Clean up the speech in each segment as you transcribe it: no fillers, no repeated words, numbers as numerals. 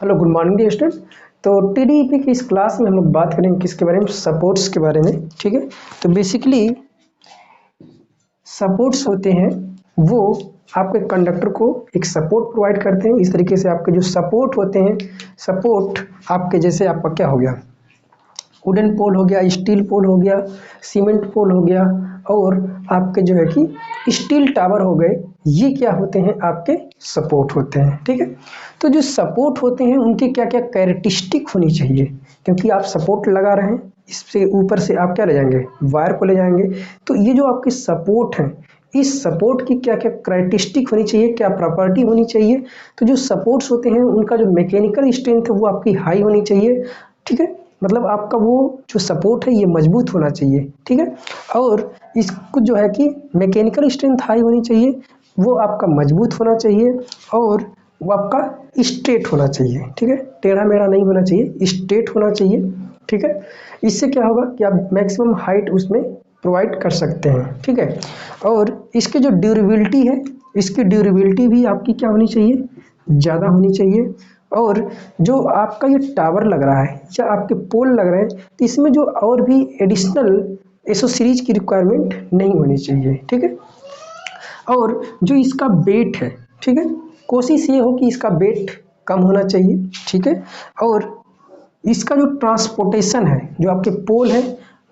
Hello good morning dear student. तो TDP की इस क्लास में हम लोग बात करेंगे किसके बारे में, सपोर्ट्स के बारे में। ठीक है, तो बेसिकली सपोर्ट्स होते हैं वो आपके कंडक्टर को एक सपोर्ट प्रोवाइड करते हैं। इस तरीके से आपके जो सपोर्ट होते हैं, सपोर्ट आपके जैसे आपका क्या हो गया, वुडन पोल हो गया, स्टील पोल हो गया, सीमेंट पोल हो गया, और आपके जो है कि स्टील टावर हो गए। ये क्या होते हैं, आपके सपोर्ट होते हैं। ठीक है, तो जो सपोर्ट होते हैं उनके क्या क्या कैरेक्टरिस्टिक होनी चाहिए, क्योंकि आप सपोर्ट लगा रहे हैं, इससे ऊपर से आप क्या ले जाएंगे, वायर को ले जाएंगे। तो ये जो आपके सपोर्ट हैं, इस सपोर्ट की क्या क्या कैरेक्टरिस्टिक होनी चाहिए, क्या प्रॉपर्टी होनी चाहिए। तो जो सपोर्ट्स होते हैं उनका जो मैकेनिकल स्ट्रेंथ है वो आपकी हाई होनी चाहिए। ठीक है, मतलब आपका वो जो सपोर्ट है ये मजबूत होना चाहिए। ठीक है, और इसको जो है कि मैकेनिकल स्ट्रेंथ हाई होनी चाहिए, वो आपका मजबूत होना चाहिए, और वो आपका स्ट्रेट होना चाहिए। ठीक है, टेढ़ा मेढ़ा नहीं होना चाहिए, स्ट्रेट होना चाहिए। ठीक है, इससे क्या होगा कि आप मैक्सिमम हाइट उसमें प्रोवाइड कर सकते हैं। ठीक है, और इसकी जो ड्यूरेबिलिटी है, इसकी ड्यूरेबिलिटी भी आपकी क्या होनी चाहिए, ज़्यादा होनी चाहिए। और जो आपका ये टावर लग रहा है या आपके पोल लग रहे हैं, तो इसमें जो और भी एडिशनल एसोसीरीज की रिक्वायरमेंट नहीं होनी चाहिए। ठीक है, और जो इसका वेट है, ठीक है, कोशिश ये हो कि इसका वेट कम होना चाहिए। ठीक है, और इसका जो ट्रांसपोर्टेशन है, जो आपके पोल है,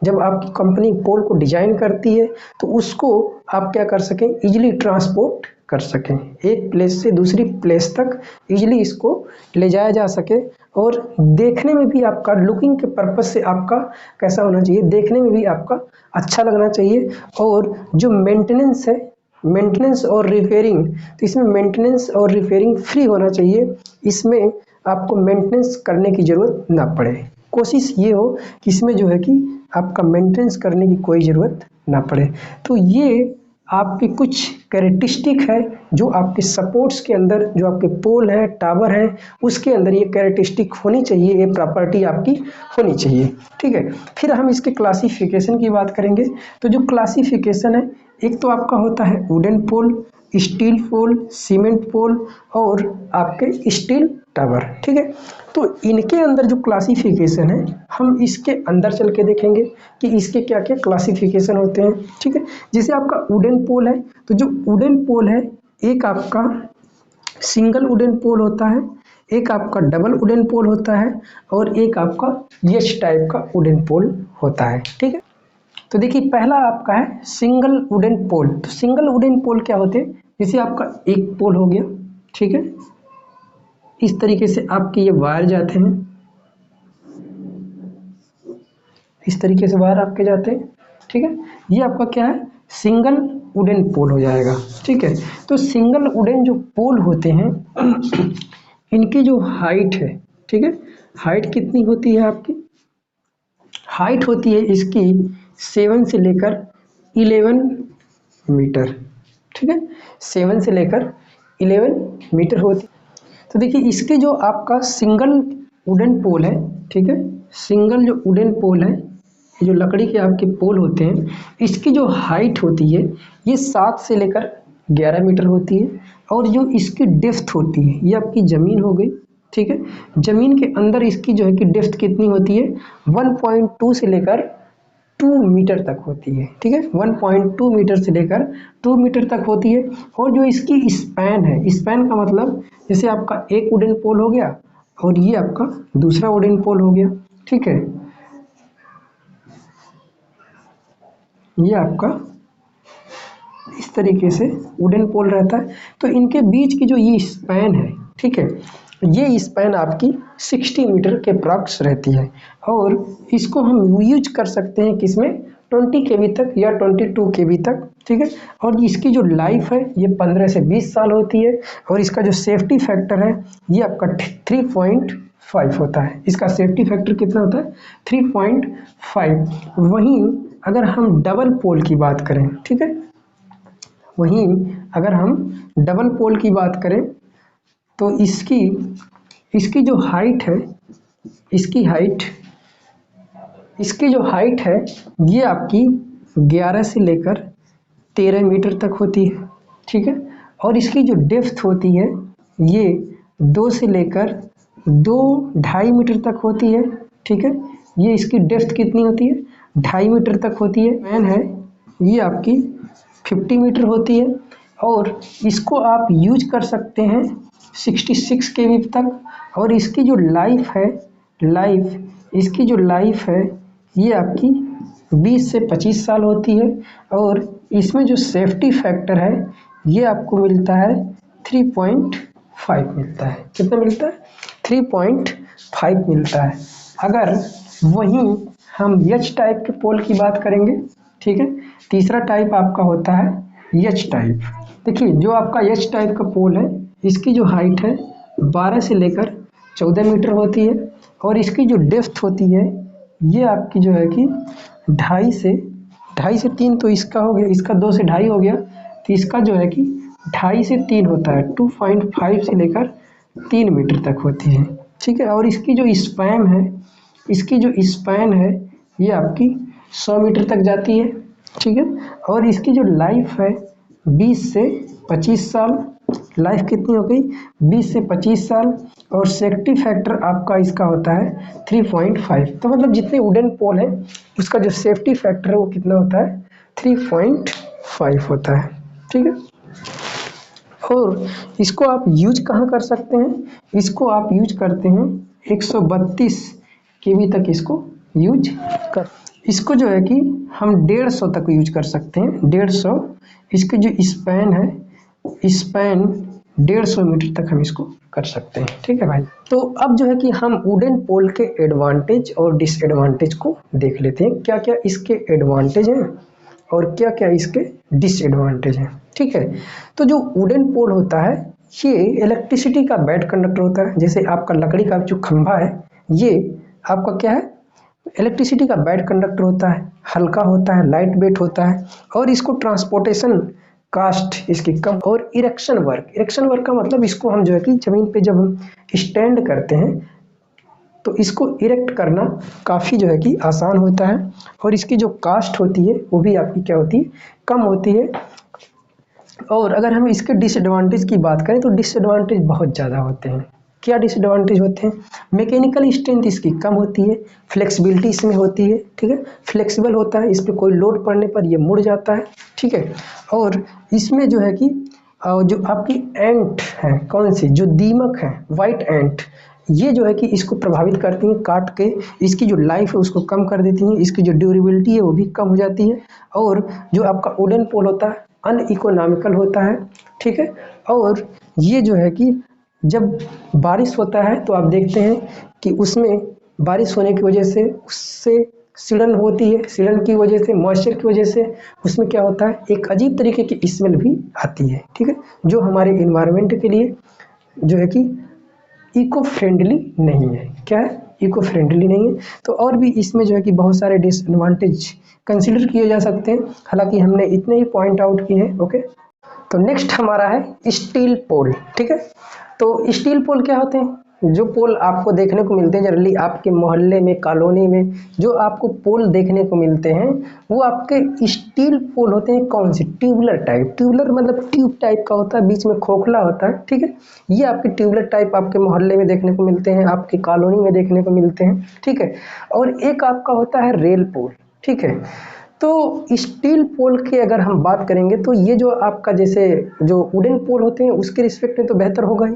जब आपकी कंपनी पोल को डिजाइन करती है तो उसको आप क्या कर सकें, इजीली ट्रांसपोर्ट कर सकें, एक प्लेस से दूसरी प्लेस तक इजीली इसको ले जाया जा सके। और देखने में भी आपका लुकिंग के पर्पज से आपका कैसा होना चाहिए, देखने में भी आपका अच्छा लगना चाहिए। और जो मेंटेनेंस है, मेंटेनेंस और रिपेयरिंग, तो इसमें मेंटेनेंस और रिपेयरिंग फ्री होना चाहिए। इसमें आपको मेंटेनेंस करने की ज़रूरत ना पड़े। कोशिश ये हो कि इसमें जो है कि आपका मेंटेनेंस करने की कोई ज़रूरत ना पड़े। तो ये आपकी कुछ कैरेक्टरिस्टिक है जो आपके सपोर्ट्स के अंदर, जो आपके पोल है, टावर है, उसके अंदर ये कैरेक्टरिस्टिक होनी चाहिए, ये प्रॉपर्टी आपकी होनी चाहिए। ठीक है, फिर हम इसके क्लासिफिकेशन की बात करेंगे। तो जो क्लासिफिकेशन है, एक तो आपका होता है वुडन पोल, स्टील पोल, सीमेंट पोल, और आपके स्टील टावर। ठीक है, तो इनके अंदर जो क्लासिफिकेशन है, हम इसके अंदर चल के देखेंगे कि इसके क्या क्या क्लासिफिकेशन होते हैं। ठीक है, जैसे आपका वुडन पोल है, तो जो वुडन पोल है, एक आपका सिंगल वुडन पोल होता है, एक आपका डबल वुडन पोल होता है, और एक आपका एच टाइप का वुडन पोल होता है। ठीक है, तो देखिए पहला आपका है सिंगल वुडन पोल। तो सिंगल वुडन पोल क्या होते हैं, जैसे आपका एक पोल हो गया, ठीक है, इस तरीके से आपके ये वायर जाते हैं, इस तरीके से वायर आपके जाते हैं। ठीक है, ये आपका क्या है, सिंगल वुडन पोल हो जाएगा। ठीक है, तो सिंगल वुडन जो पोल होते हैं इनकी जो हाइट है, ठीक है, हाइट कितनी होती है आपकी, हाइट होती है इसकी 7 से लेकर 11 मीटर। ठीक है, 7 से लेकर 11 मीटर होती। तो देखिए इसके जो आपका सिंगल वुडन पोल है, ठीक है, सिंगल जो वुडन पोल है, ये जो लकड़ी के आपके पोल होते हैं, इसकी जो हाइट होती है ये 7 से लेकर 11 मीटर होती है। और जो इसकी डेप्थ होती है, ये आपकी ज़मीन हो गई। ठीक है, ज़मीन के अंदर इसकी जो है कि डेप्थ कितनी होती है, 1.2 से लेकर 2 मीटर तक होती है। ठीक है, 1.2 मीटर से लेकर 2 मीटर तक होती है। और जो इसकी स्पैन है, स्पैन का मतलब जैसे आपका एक वुडन पोल हो गया और ये आपका दूसरा वुडन पोल हो गया। ठीक है, ये आपका इस तरीके से वुडन पोल रहता है। तो इनके बीच की जो ये स्पैन है, ठीक है, ये स्पैन आपकी 60 मीटर के अप्रॉक्स रहती है। और इसको हम यूज कर सकते हैं किसमें, 20 केवी तक या 22 केवी तक। ठीक है, और इसकी जो लाइफ है ये 15 से 20 साल होती है। और इसका जो सेफ्टी फैक्टर है ये आपका 3.5 होता है। इसका सेफ्टी फैक्टर कितना होता है, 3.5। वहीं अगर हम डबल पोल की बात करें, ठीक है, वहीं अगर हम डबल पोल की बात करें तो इसकी इसकी जो हाइट है, इसकी जो हाइट है ये आपकी 11 से लेकर 13 मीटर तक होती है। ठीक है, और इसकी जो डेप्थ होती है ये 2 से लेकर 2.5 मीटर तक होती है, ठीक है। ये इसकी डेप्थ कितनी होती है, 2.5 मीटर तक होती है। स्पैन है ये आपकी 50 मीटर होती है, और इसको आप यूज कर सकते हैं 66 kb तक। और इसकी जो लाइफ है, इसकी जो लाइफ है ये आपकी 20 से 25 साल होती है। और इसमें जो सेफ्टी फैक्टर है ये आपको मिलता है 3.5 मिलता है। कितना मिलता है, 3.5 मिलता है। अगर वहीं हम एच टाइप के पोल की बात करेंगे, ठीक है, तीसरा टाइप आपका होता है एच टाइप। देखिए जो आपका एच टाइप का पोल है, इसकी जो हाइट है 12 से लेकर 14 मीटर होती है, और इसकी जो डेप्थ होती है ये आपकी जो है कि 2.5 से 3 तो इसका हो गया, इसका 2 से 2.5 हो गया, तो इसका जो है कि 2.5 से 3 होता है, 2.5 से लेकर 3 मीटर तक होती है, ठीक है। और इसकी जो स्पैन है, ये आपकी 100 मीटर तक जाती है, ठीक है। और इसकी जो लाइफ है 20 से 25 साल, लाइफ कितनी हो गई, 20 से 25 साल। और सेफ्टी फैक्टर आपका इसका होता है 3.5। तो मतलब जितने वुडन पोल है उसका जो सेफ्टी फैक्टर है वो कितना होता है, 3.5 होता है, ठीक है। और इसको आप यूज कहाँ कर सकते हैं, इसको आप यूज करते हैं 132 kb तक इसको यूज कर, इसको जो है कि हम 150 तक यूज कर सकते हैं, 150। इसकी जो स्पैन है, स्पैन 150 मीटर तक हम इसको कर सकते हैं, ठीक है भाई। तो अब जो है कि हम वुडन पोल के एडवांटेज और डिसएडवांटेज को देख लेते हैं, क्या क्या इसके एडवांटेज हैं और क्या क्या इसके डिसएडवांटेज हैं, ठीक है। तो जो वुडन पोल होता है ये इलेक्ट्रिसिटी का बैड कंडक्टर होता है। जैसे आपका लकड़ी का जो खंभा है ये आपका क्या है, इलेक्ट्रिसिटी का बैड कंडक्टर होता है, हल्का होता है, लाइट वेट होता है, और इसको ट्रांसपोर्टेशन कास्ट इसकी कम। और इरेक्शन वर्क का मतलब इसको हम जो है कि जमीन पे जब हम स्टैंड करते हैं तो इसको इरेक्ट करना काफ़ी जो है कि आसान होता है। और इसकी जो कास्ट होती है वो भी आपकी क्या होती है, कम होती है। और अगर हम इसके डिसएडवांटेज की बात करें तो डिसएडवांटेज बहुत ज़्यादा होते हैं। क्या डिसएडवांटेज होते हैं, मैकेनिकल स्ट्रेंथ इसकी कम होती है, फ्लेक्सिबिलिटी इसमें होती है, ठीक है, फ्लेक्सिबल होता है, इस पर कोई लोड पड़ने पर ये मुड़ जाता है, ठीक है। और इसमें जो है कि जो आपकी एंट है, कौन सी, जो दीमक है, वाइट एंट, ये जो है कि इसको प्रभावित करती हैं, काट के इसकी जो लाइफ है उसको कम कर देती हैं, इसकी जो ड्यूरेबिलिटी है वो भी कम हो जाती है। और जो आपका वुडन पोल होता है अनइकोनॉमिकल होता है, ठीक है। और ये जो है कि जब बारिश होता है तो आप देखते हैं कि उसमें बारिश होने की वजह से उससे सीड़न होती है, सीड़न की वजह से, मॉइस्चर की वजह से उसमें क्या होता है, एक अजीब तरीके की स्मेल भी आती है, ठीक है, जो हमारे इन्वायरमेंट के लिए जो है कि इको फ्रेंडली नहीं है। क्या है, इको फ्रेंडली नहीं है। तो और भी इसमें जो है कि बहुत सारे डिसएडवांटेज कंसीडर किए जा सकते हैं, हालांकि हमने इतने ही पॉइंट आउट किए हैं, ओके। तो नेक्स्ट हमारा है स्टील पोल, ठीक है। तो स्टील पोल क्या होते हैं, जो पोल आपको देखने को मिलते हैं जनरली आपके मोहल्ले में, कॉलोनी में जो आपको पोल देखने को मिलते हैं वो आपके स्टील पोल होते हैं। कौन से, ट्यूबुलर टाइप, ट्यूबुलर मतलब ट्यूब टाइप का होता है, बीच में खोखला होता है, ठीक है। ये आपके ट्यूबुलर टाइप आपके मोहल्ले में देखने को मिलते हैं, आपकी कॉलोनी में देखने को मिलते हैं, ठीक है। और एक आपका होता है रेल पोल, ठीक है। तो स्टील पोल की अगर हम बात करेंगे तो ये जो आपका जैसे जो वुडन पोल होते हैं उसके रिस्पेक्ट में तो बेहतर होगा ही।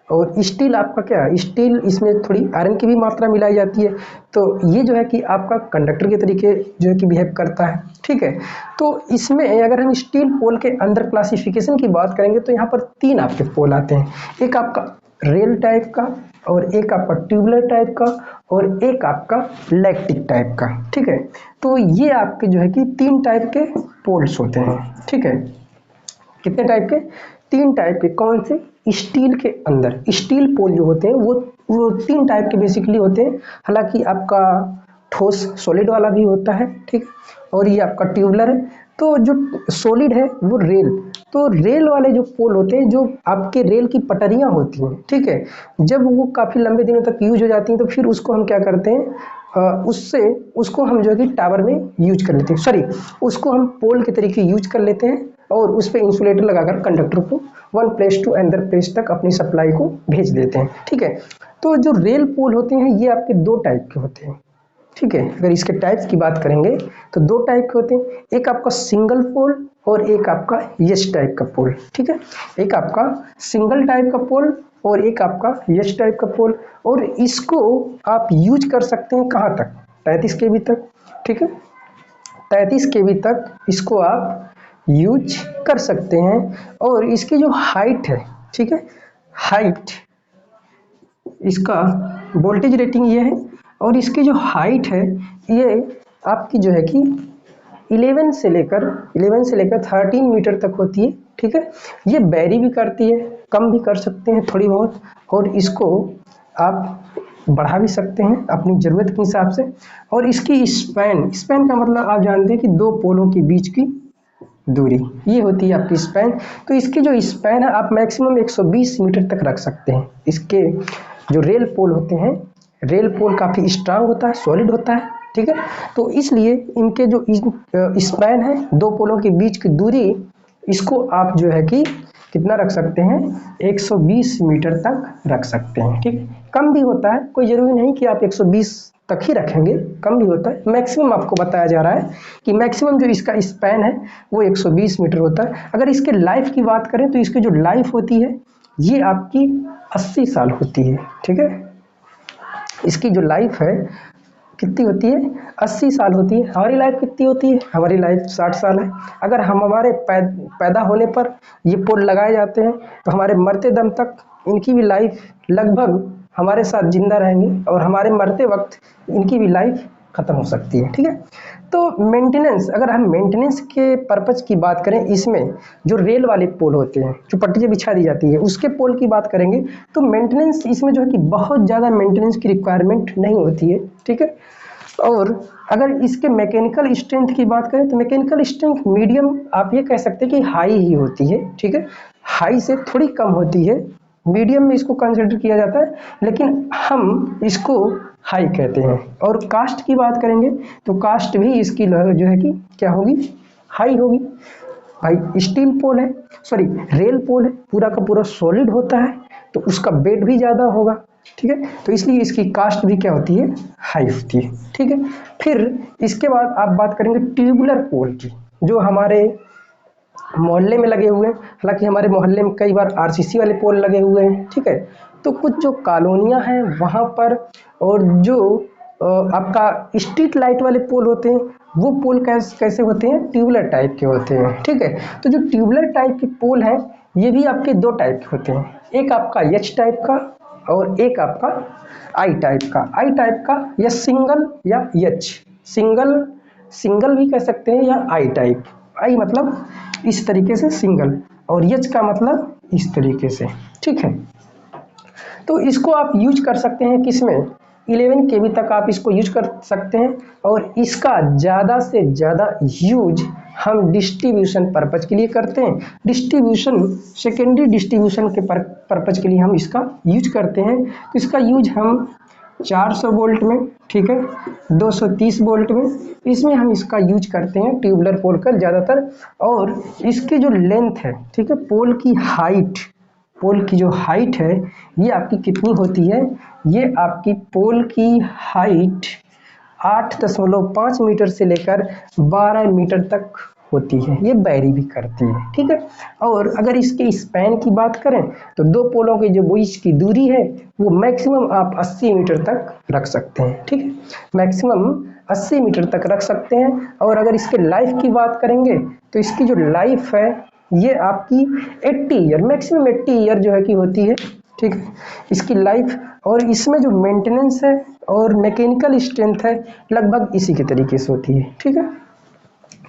और स्टील आपका क्या है, स्टील इसमें थोड़ी आयरन की भी मात्रा मिलाई जाती है, तो ये जो है कि आपका कंडक्टर के तरीके जो है कि बिहेव करता है, ठीक है। तो इसमें अगर हम स्टील पोल के अंदर क्लासिफिकेशन की बात करेंगे तो यहाँ पर 3 आपके पोल आते हैं, एक आपका रेल टाइप का, और एक आपका ट्यूबुलर टाइप का, और एक आपका लैक्टिक टाइप का, ठीक है। तो ये आपके जो है कि 3 टाइप के पोल्स होते हैं, ठीक है। कितने टाइप के, 3 टाइप के। कौन से, स्टील के अंदर स्टील पोल जो होते हैं वो 3 टाइप के बेसिकली होते हैं। हालांकि आपका ठोस सॉलिड वाला भी होता है, ठीक, और ये आपका ट्यूबुलर है। तो जो सॉलिड है वो रेल, तो रेल वाले जो पोल होते हैं, जो आपके रेल की पटरियां होती हैं, ठीक है, जब वो काफ़ी लंबे दिनों तक यूज हो जाती हैं तो फिर उसको हम क्या करते हैं, उसको हम जो है कि टावर में यूज कर लेते हैं, सॉरी उसको हम पोल के तरीके यूज कर लेते हैं, और उस पर इंसुलेटर लगाकर कंडक्टर को one place to another place तक अपनी सप्लाई को भेज देते हैं, ठीक है। तो जो रेल पोल होते हैं ये आपके दो टाइप के होते हैं, ठीक है। अगर इसके टाइप्स की बात करेंगे तो दो टाइप के होते हैं, एक आपका सिंगल पोल और एक आपका यच टाइप का पोल, ठीक है। एक आपका सिंगल टाइप का पोल और एक आपका यच टाइप का पोल, और इसको आप यूज कर सकते हैं कहाँ तक, 33 kV तक, ठीक है। 33 kV तक इसको आप यूज कर सकते हैं। और इसकी जो हाइट है, ठीक है, हाइट, इसका वोल्टेज रेटिंग ये है, और इसकी जो हाइट है ये आपकी जो है कि 11 से लेकर 13 मीटर तक होती है, ठीक है। ये वेरी भी करती है, कम भी कर सकते हैं थोड़ी बहुत, और इसको आप बढ़ा भी सकते हैं अपनी ज़रूरत के हिसाब से। और इसकी स्पैन का मतलब आप जानते हैं कि दो पोलों के बीच की दूरी, ये होती है आपकी स्पैन। तो इसकी जो स्पैन है आप मैक्सिमम 120 मीटर तक रख सकते हैं। इसके जो रेल पोल होते हैं, रेल पोल काफ़ी स्ट्रांग होता है, सॉलिड होता है, ठीक है। तो इसलिए इनके जो स्पैन है, दो पोलों के बीच की दूरी, इसको आप जो है कि कितना रख सकते हैं, 120 मीटर तक रख सकते हैं, ठीक। कम भी होता है, कोई ज़रूरी नहीं कि आप 120 तक ही रखेंगे, कम भी होता है। मैक्सिमम आपको बताया जा रहा है कि मैक्सिमम जो इसका स्पैन है वो 120 मीटर होता है। अगर इसके लाइफ की बात करें तो इसकी जो लाइफ होती है ये आपकी 80 साल होती है, ठीक है। इसकी जो लाइफ है कितनी होती है, 80 साल होती है। हमारी लाइफ कितनी होती है, हमारी लाइफ 60 साल है। अगर हम हमारे पैदा होने पर ये पोल लगाए जाते हैं तो हमारे मरते दम तक इनकी भी लाइफ लगभग हमारे साथ जिंदा रहेंगे, और हमारे मरते वक्त इनकी भी लाइफ ख़त्म हो सकती है, ठीक है। तो मेंटेनेंस, अगर हम मेंटेनेंस के पर्पज़ की बात करें, इसमें जो रेल वाले पोल होते हैं, जो पट्टियाँ बिछा दी जाती है, उसके पोल की बात करेंगे तो मेंटेनेंस इसमें जो है कि बहुत ज़्यादा मेंटेनेंस की रिक्वायरमेंट नहीं होती है, ठीक है। और अगर इसके मैकेनिकल स्ट्रेंथ की बात करें तो मैकेनिकल स्ट्रेंथ मीडियम, आप ये कह सकते हैं कि हाई ही होती है, ठीक है। हाई से थोड़ी कम होती है, मीडियम में इसको कंसिडर किया जाता है, लेकिन हम इसको हाई कहते हैं। और कास्ट की बात करेंगे तो कास्ट भी इसकी जो है कि क्या होगी, हाई होगी। भाई स्टील पोल है, सॉरी रेल पोल है, पूरा का पूरा सॉलिड होता है, तो उसका वेट भी ज़्यादा होगा, ठीक है। तो इसलिए इसकी कास्ट भी क्या होती है, हाई होती है, ठीक है। फिर इसके बाद आप बात करेंगे ट्यूबुलर पोल की, जो हमारे मोहल्ले में लगे हुए हैं। हालांकि हमारे मोहल्ले में कई बार आरसीसी वाले पोल लगे हुए हैं, ठीक है। तो कुछ जो कॉलोनियां हैं वहाँ पर, और जो आपका स्ट्रीट लाइट वाले पोल होते हैं, वो पोल कैसे होते हैं, ट्यूबुलर टाइप के होते हैं, ठीक है। तो जो ट्यूबुलर टाइप के पोल हैं ये भी आपके दो टाइप के होते हैं, एक आपका एच टाइप का और एक आपका आई टाइप का। आई टाइप का या सिंगल या एच, सिंगल भी कह सकते हैं, या आई टाइप। आई मतलब इस तरीके से सिंगल, और एच का मतलब इस तरीके से, ठीक है। तो इसको आप यूज कर सकते हैं किसमें, 11 kV तक आप इसको यूज कर सकते हैं। और इसका ज़्यादा से ज़्यादा यूज हम डिस्ट्रीब्यूशन पर्पज के लिए करते हैं। डिस्ट्रीब्यूशन, सेकेंडरी डिस्ट्रीब्यूशन के पर्पज के लिए हम इसका यूज करते हैं। तो इसका यूज हम 400 वोल्ट में, ठीक है, 230 वोल्ट में, इसमें हम इसका यूज करते हैं ट्यूबुलर पोल का ज़्यादातर। और इसकी जो लेंथ है, ठीक है, पोल की हाइट, पोल की जो हाइट है ये आपकी कितनी होती है, ये आपकी पोल की हाइट 8.5 मीटर से लेकर 12 मीटर तक होती है, ये वेरी भी करती है, ठीक है। और अगर इसके स्पैन की बात करें तो दो पोलों के जो बीच की दूरी है वो मैक्सिमम आप 80 मीटर तक रख सकते हैं, ठीक है, मैक्सिमम 80 मीटर तक रख सकते हैं। और अगर इसके लाइफ की बात करेंगे तो इसकी जो लाइफ है ये आपकी 80 ईयर, मैक्सिमम 80 ईयर जो है कि होती है, ठीक है, इसकी लाइफ। और इसमें जो मेंटेनेंस है और मैकेनिकल स्ट्रेंथ है लगभग इसी के तरीके से होती है, ठीक है।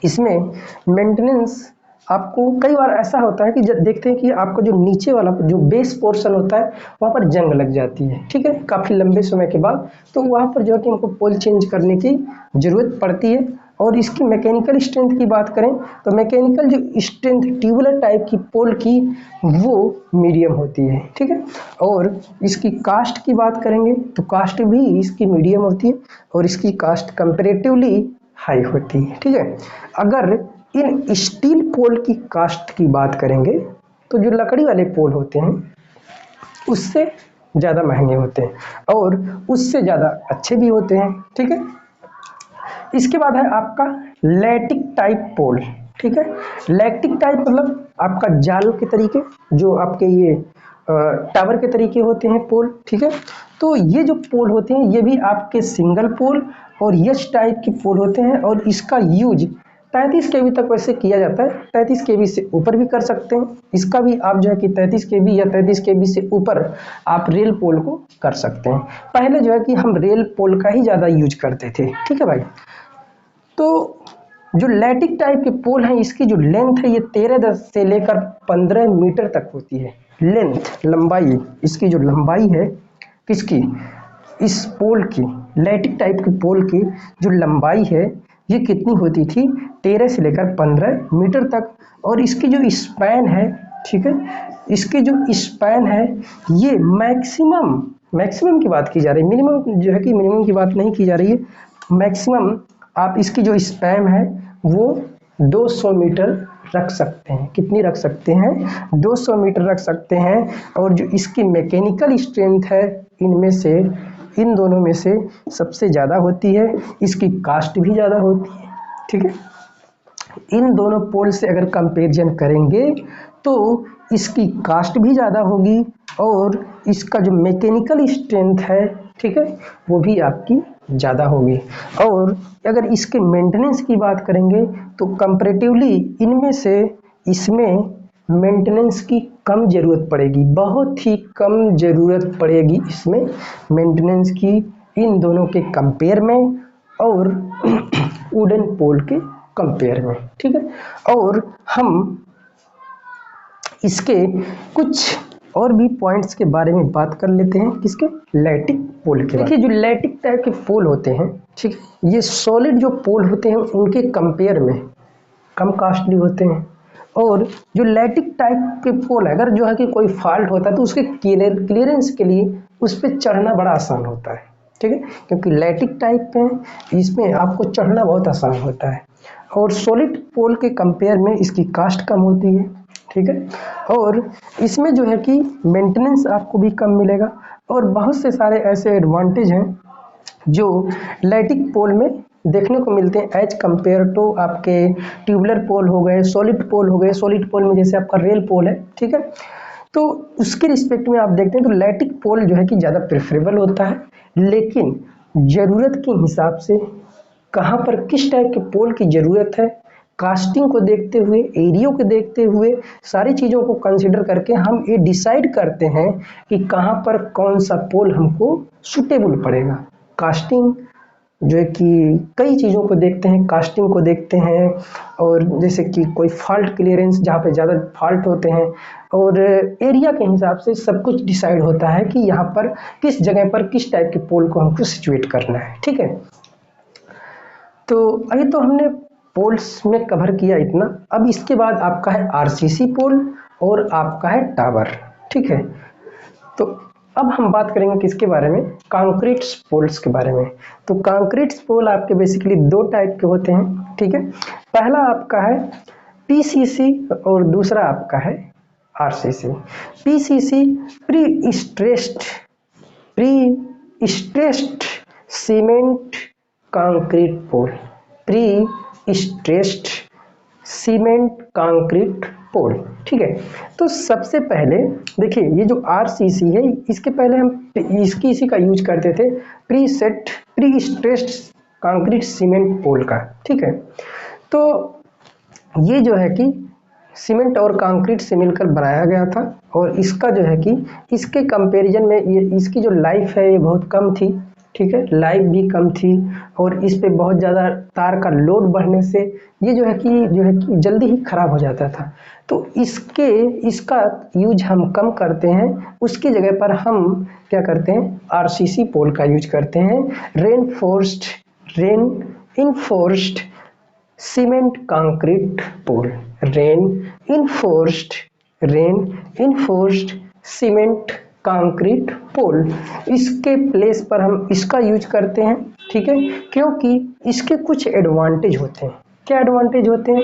इसमें मेंटेनेंस आपको कई बार ऐसा होता है कि जब देखते हैं कि आपका जो नीचे वाला जो बेस पोर्शन होता है वहाँ पर जंग लग जाती है, ठीक है, काफ़ी लंबे समय के बाद, तो वहाँ पर जो है कि हमको पोल चेंज करने की ज़रूरत पड़ती है। और इसकी मैकेनिकल स्ट्रेंथ की बात करें तो मैकेनिकल जो स्ट्रेंथ ट्यूबुलर टाइप की पोल की वो मीडियम होती है, ठीक है। और इसकी कास्ट की बात करेंगे तो कास्ट भी इसकी मीडियम होती है, और इसकी कास्ट कंपेरेटिवली हाई होती है, ठीक है। अगर इन स्टील पोल की कास्ट की बात करेंगे तो जो लकड़ी वाले पोल होते हैं उससे ज़्यादा महंगे होते हैं और उससे ज़्यादा अच्छे भी होते हैं। ठीक है, इसके बाद है आपका लैटिक टाइप पोल। ठीक है, लैटिक टाइप मतलब आपका जाल के तरीके, जो आपके ये टावर के तरीके होते हैं पोल। ठीक है, तो ये जो पोल होते हैं ये भी आपके सिंगल पोल और एच टाइप के पोल होते हैं और इसका यूज 33 kV तक वैसे किया जाता है। 33 kV से ऊपर भी कर सकते हैं, इसका भी आप जो है कि 33 kV या 33 kV से ऊपर आप रेल पोल को कर सकते हैं। पहले जो है कि हम रेल पोल का ही ज़्यादा यूज करते थे। ठीक है भाई, तो जो लैटिक टाइप के पोल हैं इसकी जो लेंथ है ये 13 से लेकर 15 मीटर तक होती है। लेंथ, लंबाई, इसकी जो लंबाई है किसकी, इस पोल की, लैटिक टाइप के पोल की जो लंबाई है ये कितनी होती थी, 13 से लेकर 15 मीटर तक। और इसकी जो स्पैन है, ठीक है, इसकी जो स्पैन है ये मैक्सिमम की बात की जा रही है, मिनिमम जो है कि मिनिमम की बात नहीं की जा रही है, मैक्सिमम आप इसकी जो स्पैन है वो 200 मीटर रख सकते हैं। कितनी रख सकते हैं, 200 मीटर रख सकते हैं। और जो इसकी मैकेनिकल स्ट्रेंथ है इनमें से, इन दोनों में से सबसे ज़्यादा होती है, इसकी कास्ट भी ज़्यादा होती है। ठीक है, इन दोनों पोल से अगर कंपैरिजन करेंगे तो इसकी कास्ट भी ज़्यादा होगी और इसका जो मैकेनिकल स्ट्रेंथ है, ठीक है, वो भी आपकी ज़्यादा होगी। और अगर इसके मेंटेनेंस की बात करेंगे तो कंपैरेटिवली इनमें से इसमें मेंटेनेंस की कम ज़रूरत पड़ेगी, बहुत ही कम ज़रूरत पड़ेगी इसमें मेंटेनेंस की, इन दोनों के कंपेयर में और वुडन पोल के कंपेयर में। ठीक है, और हम इसके कुछ और भी पॉइंट्स के बारे में बात कर लेते हैं, किसके, लैटिक पोल के। देखिए जो लैटिक टाइप के पोल होते हैं, ठीक, ये सॉलिड जो पोल होते हैं उनके कंपेयर में कम कॉस्टली होते हैं। और जो लैटिक टाइप के पोल अगर जो है कि कोई फॉल्ट होता है तो उसके क्लियरेंस के लिए उस पर चढ़ना बड़ा आसान होता है। ठीक है, क्योंकि लैटिक टाइप में इसमें आपको चढ़ना बहुत आसान होता है और सॉलिड पोल के कंपेयर में इसकी कास्ट कम होती है। ठीक है, और इसमें जो है कि मेंटेनेंस आपको भी कम मिलेगा और बहुत से सारे ऐसे एडवांटेज हैं जो लैटिक पोल में देखने को मिलते हैं एज कंपेयर टू आपके ट्यूबुलर पोल हो गए, सॉलिड पोल हो गए। सॉलिड पोल में जैसे आपका रेल पोल है, ठीक है, तो उसके रिस्पेक्ट में आप देखते हैं तो लैटिक पोल जो है कि ज़्यादा प्रेफरेबल होता है, लेकिन ज़रूरत के हिसाब से कहाँ पर किस टाइप के पोल की ज़रूरत है, कास्टिंग को देखते हुए, एरिया को देखते हुए, सारी चीज़ों को कंसिडर करके हम ये डिसाइड करते हैं कि कहाँ पर कौन सा पोल हमको सूटेबल पड़ेगा। कास्टिंग जो है कि कई चीज़ों को देखते हैं, कास्टिंग को देखते हैं और जैसे कि कोई फॉल्ट क्लियरेंस जहाँ पे ज़्यादा फॉल्ट होते हैं और एरिया के हिसाब से सब कुछ डिसाइड होता है कि यहाँ पर किस जगह पर किस टाइप के पोल को हमको सिचुएट करना है। ठीक है, तो अभी तो हमने पोल्स में कवर किया इतना। अब इसके बाद आपका है आरसीसी पोल और आपका है टावर। ठीक है, तो अब हम बात करेंगे किसके बारे में, कंक्रीट पोल्स के बारे में। तो कंक्रीट पोल आपके बेसिकली दो टाइप के होते हैं। ठीक है, पहला आपका है पीसीसी और दूसरा आपका है RCC. PCC pre stressed cement concrete pole, pre stressed cement concrete pole. ठीक है, तो सबसे पहले देखिए ये जो आरसीसी है इसके पहले हम इसी का यूज करते थे प्री स्ट्रेस्ड कंक्रीट सीमेंट पोल का। ठीक है, तो ये जो है कि सीमेंट और कंक्रीट से मिलकर बनाया गया था और इसका जो है कि इसके कंपैरिजन में ये इसकी जो लाइफ है ये बहुत कम थी। ठीक है, लाइफ भी कम थी और इस पे बहुत ज़्यादा तार का लोड बढ़ने से ये जो है कि जल्दी ही ख़राब हो जाता था। तो इसका यूज हम कम करते हैं, उसकी जगह पर हम क्या करते हैं, आरसीसी पोल का यूज करते हैं, रेन इनफोर्स्ड सीमेंट कंक्रीट पोल, रेन इनफोर्स्ड सीमेंट कंक्रीट पोल। इसके प्लेस पर हम इसका यूज करते हैं। ठीक है, क्योंकि इसके कुछ एडवांटेज होते हैं। क्या एडवांटेज होते हैं,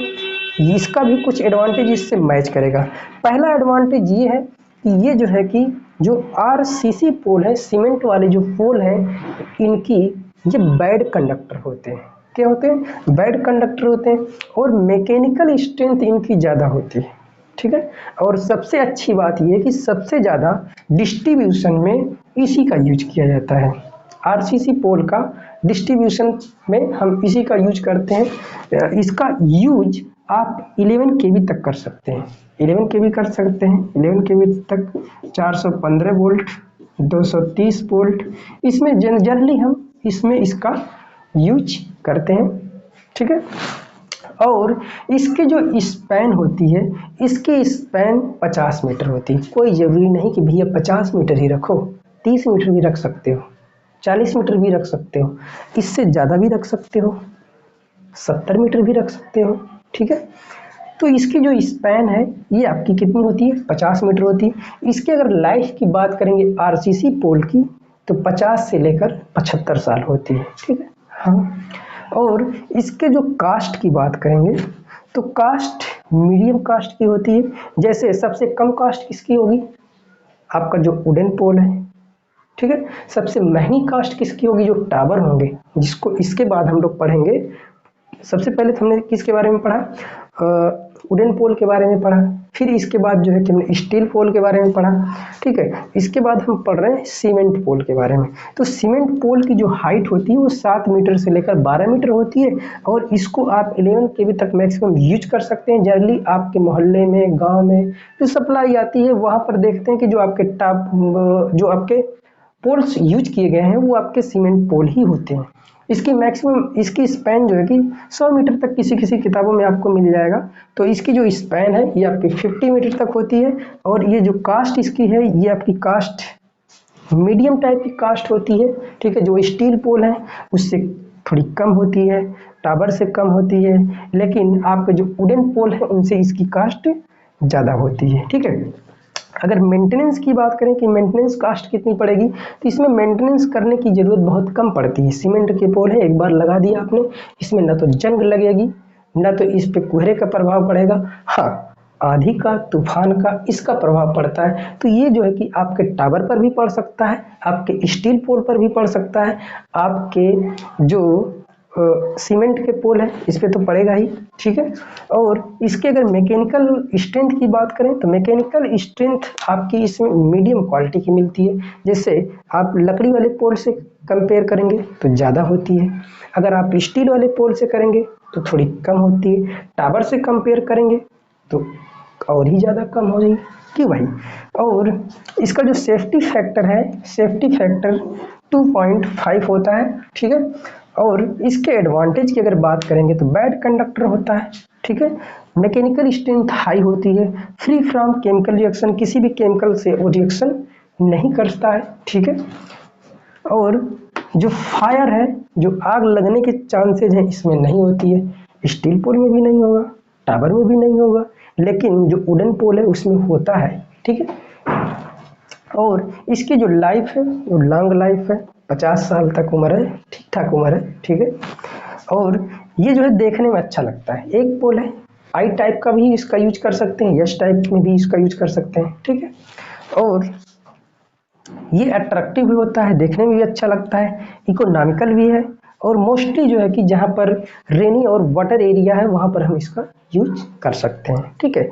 इसका भी कुछ एडवांटेज इससे मैच करेगा। पहला एडवांटेज ये है कि ये जो है कि जो आरसीसी पोल है, सीमेंट वाले जो पोल हैं, इनकी ये बैड कंडक्टर होते हैं। क्या होते हैं? बैड कंडक्टर होते हैं और मैकेनिकल स्ट्रेंथ इनकी ज़्यादा होती है, ठीक है। और सबसे अच्छी बात यह है कि सबसे ज़्यादा डिस्ट्रीब्यूशन में इसी का यूज किया जाता है। आरसीसी पोल का डिस्ट्रीब्यूशन में हम इसी का यूज करते हैं। इसका यूज आप 11 kV तक कर सकते हैं, 11 kV कर सकते हैं, 11 kV तक 415 वोल्ट, 230 वोल्ट, इसमें जनरली हम इसमें इसका यूज करते हैं, ठीक है। और इसके जो स्पैन होती है, इसकी स्पैन 50 मीटर होती है। कोई ज़रूरी नहीं कि भैया 50 मीटर ही रखो, 30 मीटर भी रख सकते हो, 40 मीटर भी रख सकते हो, इससे ज़्यादा भी रख सकते हो, 70 मीटर भी रख सकते हो, ठीक है। तो इसकी जो स्पैन है ये आपकी कितनी होती है? 50 मीटर होती है। इसके अगर लाइफ की बात करेंगे आरसीसी पोल की, तो 50 से लेकर 75 साल होती है, ठीक है। हाँ, और इसके जो कास्ट की बात करेंगे तो कास्ट मीडियम कास्ट की होती है। जैसे सबसे कम कास्ट किसकी होगी? आपका जो वुडन पोल है, ठीक है। सबसे महंगी कास्ट किसकी होगी? जो टावर होंगे, जिसको इसके बाद हम लोग पढ़ेंगे। सबसे पहले तो हमने किसके बारे में पढ़ा? वुडन पोल के बारे में पढ़ा, फिर इसके बाद जो है कि हमने स्टील पोल के बारे में पढ़ा, ठीक है। इसके बाद हम पढ़ रहे हैं सीमेंट पोल के बारे में। तो सीमेंट पोल की जो हाइट होती है वो 7 मीटर से लेकर 12 मीटर होती है और इसको आप 11 kV तक मैक्सिमम यूज कर सकते हैं। जनरली आपके मोहल्ले में, गाँव में जो सप्लाई आती है वहाँ पर देखते हैं कि जो आपके पोल्स यूज किए गए हैं वो आपके सीमेंट पोल ही होते हैं। इसकी मैक्सिमम इसकी स्पैन जो है कि 100 मीटर तक किसी किताबों में आपको मिल जाएगा। तो इसकी जो स्पैन है ये आपकी 50 मीटर तक होती है और ये जो कास्ट इसकी है ये आपकी कास्ट मीडियम टाइप की कास्ट होती है, ठीक है। जो स्टील पोल है उससे थोड़ी कम होती है, टावर से कम होती है, लेकिन आपके जो वुडन पोल है उनसे इसकी कास्ट ज़्यादा होती है, ठीक है। अगर मेंटेनेंस की बात करें कि मेंटेनेंस कास्ट कितनी पड़ेगी, तो इसमें मेंटेनेंस करने की ज़रूरत बहुत कम पड़ती है। सीमेंट के पोल है, एक बार लगा दिया आपने, इसमें ना तो जंग लगेगी, ना तो इस पे कोहरे का प्रभाव पड़ेगा। हाँ, आंधी का, तूफान का इसका प्रभाव पड़ता है। तो ये जो है कि आपके टावर पर भी पड़ सकता है, आपके स्टील पोल पर भी पड़ सकता है, आपके जो सीमेंट के पोल है इस पे तो पड़ेगा ही, ठीक है। और इसके अगर मैकेनिकल स्ट्रेंथ की बात करें तो मैकेनिकल स्ट्रेंथ आपकी इसमें मीडियम क्वालिटी की मिलती है। जैसे आप लकड़ी वाले पोल से कंपेयर करेंगे तो ज़्यादा होती है, अगर आप स्टील वाले पोल से करेंगे तो थोड़ी कम होती है, टावर से कंपेयर करेंगे तो और ही ज़्यादा कम हो जाएगी, क्यों भाई। और इसका जो सेफ्टी फैक्टर है, सेफ्टी फैक्टर 2.5 होता है, ठीक है। और इसके एडवांटेज की अगर बात करेंगे तो बैड कंडक्टर होता है, ठीक है। मैकेनिकल स्ट्रेंथ हाई होती है, फ्री फ्रॉम केमिकल रिएक्शन, किसी भी केमिकल से वो रिएक्शन नहीं करता है, ठीक है। और जो फायर है, जो आग लगने के चांसेज हैं इसमें नहीं होती है, स्टील पोल में भी नहीं होगा, टावर में भी नहीं होगा, लेकिन जो वुडन पोल है उसमें होता है, ठीक है। और इसकी जो लाइफ है वो लॉन्ग लाइफ है, 50 साल तक उम्र है, ठीक ठाक उम्र है, ठीक है। और ये जो है देखने में अच्छा लगता है। एक पोल है, आई टाइप का भी इसका यूज कर सकते हैं, एस टाइप में भी इसका यूज कर सकते हैं, ठीक है। और ये अट्रैक्टिव भी होता है, देखने में भी अच्छा लगता है, इकोनॉमिकल भी है और मोस्टली जो है कि जहाँ पर रेनी और वाटर एरिया है वहाँ पर हम इसका यूज कर सकते हैं, ठीक है।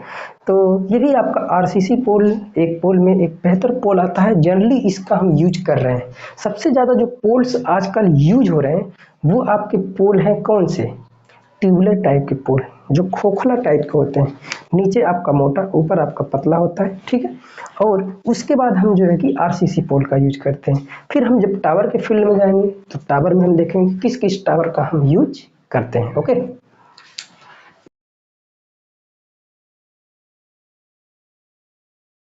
तो ये भी आपका आरसीसी पोल, एक पोल में एक बेहतर पोल आता है, जनरली इसका हम यूज कर रहे हैं। सबसे ज़्यादा जो पोल्स आजकल यूज हो रहे हैं वो आपके पोल हैं कौन से? ट्यूबुलर टाइप के पोल, जो खोखला टाइप के होते हैं, नीचे आपका मोटा, ऊपर आपका पतला होता है, ठीक है। और उसके बाद हम जो है कि आरसीसी पोल का यूज करते हैं। फिर हम जब टावर के फील्ड में जाएंगे तो टावर में हम देखेंगे किस किस टावर का हम यूज करते हैं, ओके।